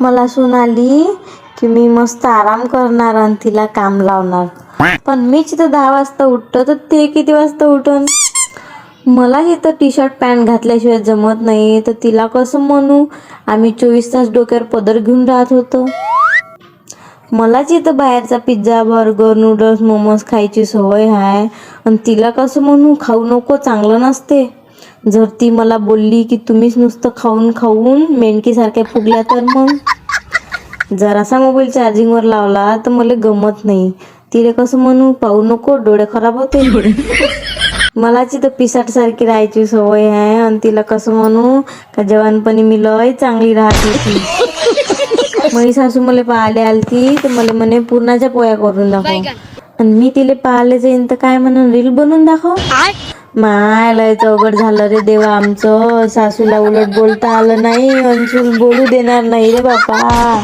मला सून आली की मी मस्त आराम करणार आणि तिला काम लावणार. पण मीच तर 10 वाजता उठतो तर ते किती वाजता उठन? मला इथं टी शर्ट पॅन्ट घातल्याशिवाय जमत नाही तर तिला कसं म्हणू आम्ही 24 तास डोक्यावर पदर घेऊन राहत होतो. मलाच इथं बाहेरचा पिझ्झा बर्गर नूडल्स मोमोज खायची सवय आहे आणि तिला कसं म्हणू खाऊ नको चांगलं नसते. जर ती मला बोलली की तुम्हीच नुसतं खाऊन खाऊन मेंढकीसारख्या फुगल्या तर मग जरासा मोबाईल चार्जिंगवर लावला तर मला गमत नाही. तिला कसं म्हणू पाहू नको डोळे खराब होते. मलाच इथं पिसाट सारखी राहायची सवय आहे आणि तिला कसं म्हणू का जवानपणी मी लय चांगली राहत होती. माझी सासू मला पाहायला आलती तर मला म्हणे पुरणाच्या पोळ्या करून दाखव आणि मी तिला पाहायला जाईन तर काय म्हणून रील बनवून दाखव. माय लय चौघड झालं रे देवा आमचं. सासूला उलट बोलता आलं नाही अंशुल बोलू देणार नाही रे बापा.